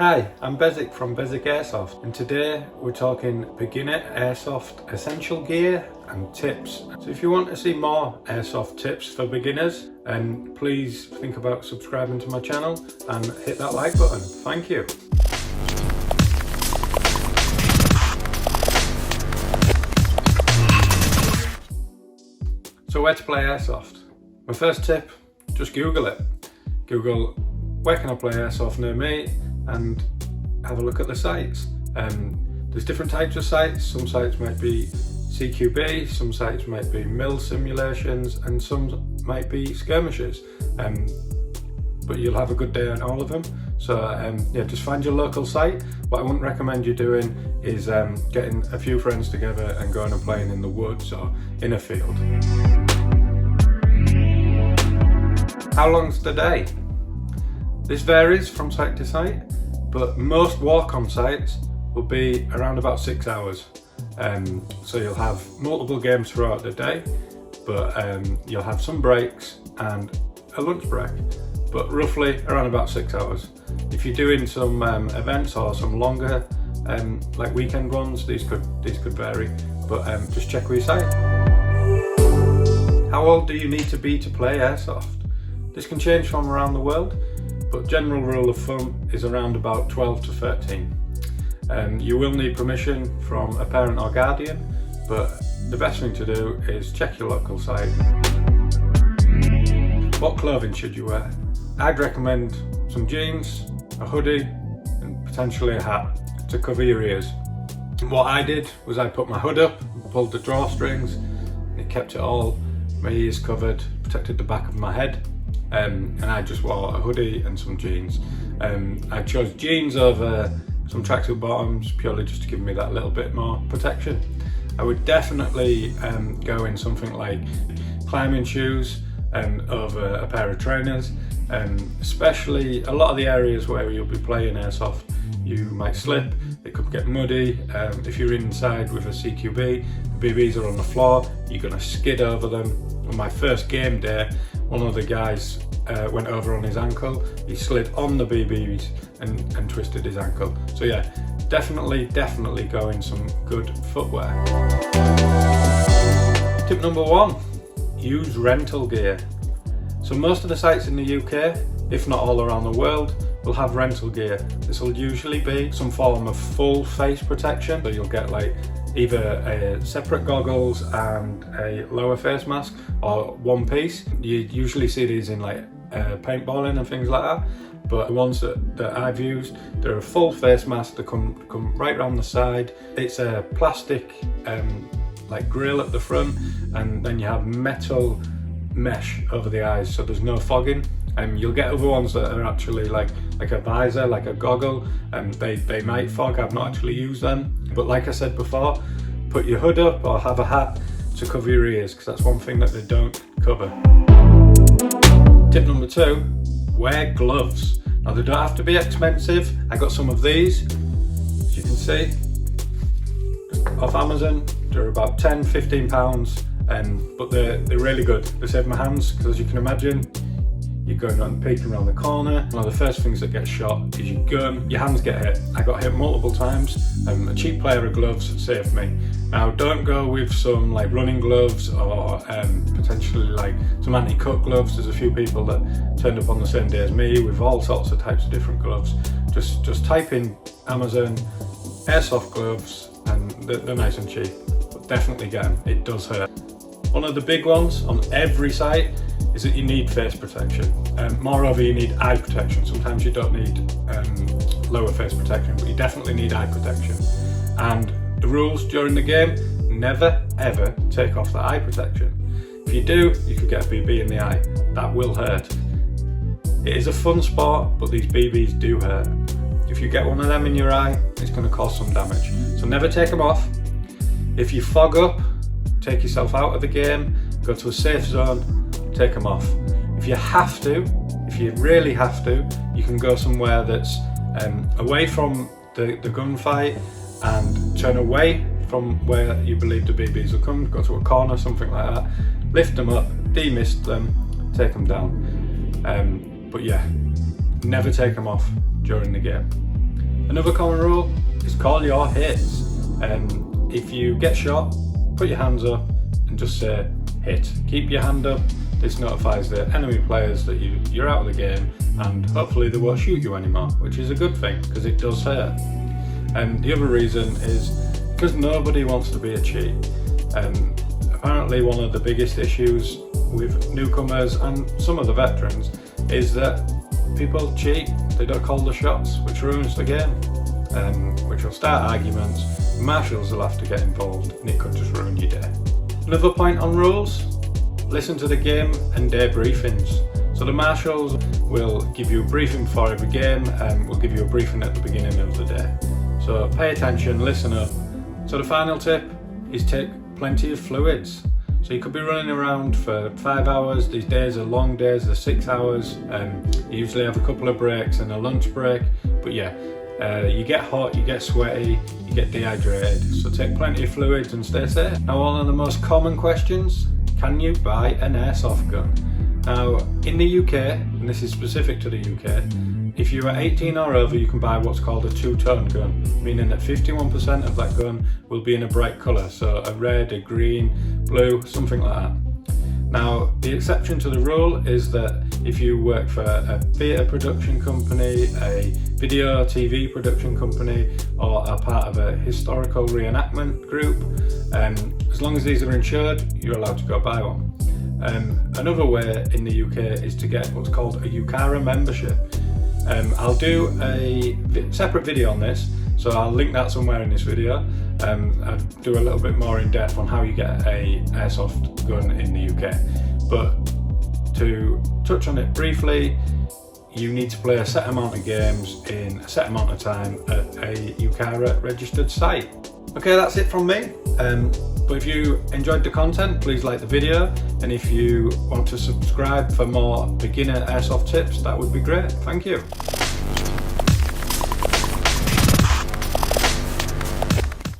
Hi, I'm Bezick from Bezick Airsoft, and today we're talking beginner airsoft essential gear and tips. So if you want to see more airsoft tips for beginners, then please think about subscribing to my channel and hit that like button. Thank you. So where to play airsoft? My first tip, just Google it. Google, where can I play airsoft near me? And have a look at the sites. There's different types of sites. Some sites might be CQB, some sites might be mill simulations, and some might be skirmishes. But you'll have a good day on all of them. So yeah, just find your local site. What I wouldn't recommend you doing is getting a few friends together and going and playing in the woods or in a field. How long's the day? This varies from site to site, but most walk-on sites will be around about 6 hours. So you'll have multiple games throughout the day, but you'll have some breaks and a lunch break, but roughly around about 6 hours. If you're doing some events or some longer like weekend runs, these could vary, but just check with your site. How old do you need to be to play airsoft? This can change from around the world, but general rule of thumb is around about 12 to 13. You will need permission from a parent or guardian, but the best thing to do is check your local site. What clothing should you wear? I'd recommend some jeans, a hoodie, and potentially a hat to cover your ears. What I did was I put my hood up, pulled the drawstrings, and it kept it all, my ears covered, protected the back of my head. And I just wore a hoodie and some jeans. I chose jeans over some tracksuit bottoms purely just to give me that little bit more protection. I would definitely go in something like climbing shoes over a pair of trainers, especially a lot of the areas where you'll be playing airsoft. You might slip, it could get muddy. If you're inside with a CQB, the BBs are on the floor, you're gonna skid over them. On my first game day, one of the guys went over on his ankle. He slid on the BBs and twisted his ankle. So yeah, definitely go in some good footwear. Tip number 1, use rental gear. So most of the sites in the UK, if not all around the world, will have rental gear. This will usually be some form of full face protection. So you'll get like either a separate goggles and a lower face mask, or one piece. You usually see these in like paintballing and things like that, but the ones that I've used, they're a full face mask. They come right around the side. It's a plastic like grill at the front, and then you have metal mesh over the eyes, so there's no fogging. And you'll get other ones that are actually like a visor, like a goggle, and they might fog. I've not actually used them, but like I said before, put your hood up or have a hat to cover your ears, because that's one thing that they don't cover. Tip number 2, wear gloves. Now they don't have to be expensive. I got some of these, as you can see, off Amazon. They're about £10–15, but they're really good. They save my hands, because as you can imagine, you're going around, peeking around the corner. One of the first things that gets shot is your gun. Your hands get hit. I got hit multiple times. A cheap pair of gloves saved me. Now don't go with some like running gloves or potentially like some anti-cut gloves. There's a few people that turned up on the same day as me with all sorts of types of different gloves. Just type in Amazon airsoft gloves, and they're nice and cheap. But definitely get them. It does hurt. One of the big ones on every site is that you need face protection. Moreover, you need eye protection. Sometimes you don't need lower face protection, but you definitely need eye protection. And the rules during the game, never ever take off the eye protection. If you do, you could get a BB in the eye. That will hurt. It is a fun sport, but these BBs do hurt. If you get one of them in your eye, it's going to cause some damage. So never take them off. If you fog up, take yourself out of the game, go to a safe zone, take them off. If you have to, if you really have to, you can go somewhere that's away from the gunfight and turn away from where you believe the BBs will come, go to a corner, something like that, lift them up, demist them, take them down. But yeah, never take them off during the game. Another common rule is call your hits. If you get shot, put your hands up and just say hit. Keep your hand up. This notifies the enemy players that you're out of the game, and hopefully they won't shoot you anymore, which is a good thing because it does hurt. And the other reason is because nobody wants to be a cheat. Apparently one of the biggest issues with newcomers and some of the veterans is that people cheat, they don't call the shots, which ruins the game, which will start arguments, marshals will have to get involved, and it could just ruin your day. Another point on rules, listen to the game and day briefings. So the marshals will give you a briefing before every game and will give you a briefing at the beginning of the day. So pay attention, listen up. So the final tip is take plenty of fluids. So you could be running around for 5 hours. These days are long days, they're 6 hours. You usually have a couple of breaks and a lunch break. But yeah, you get hot, you get sweaty, you get dehydrated. So take plenty of fluids and stay safe. Now, one of the most common questions, can you buy an airsoft gun? Now, in the UK, and this is specific to the UK, if you are 18 or over, you can buy what's called a two-tone gun, meaning that 51% of that gun will be in a bright colour, so a red, a green, blue, something like that. Now, the exception to the rule is that if you work for a theatre production company, a video TV production company, or are part of a historical reenactment group, as long as these are insured, you're allowed to go buy one. Another way in the UK is to get what's called a UCARA membership. I'll do a separate video on this, so I'll link that somewhere in this video. I'll do a little bit more in depth on how you get a airsoft gun in the UK. But to touch on it briefly, you need to play a set amount of games in a set amount of time at a UCARA registered site. Okay, that's it from me. But if you enjoyed the content, please like the video, and if you want to subscribe for more beginner airsoft tips, that would be great. Thank you.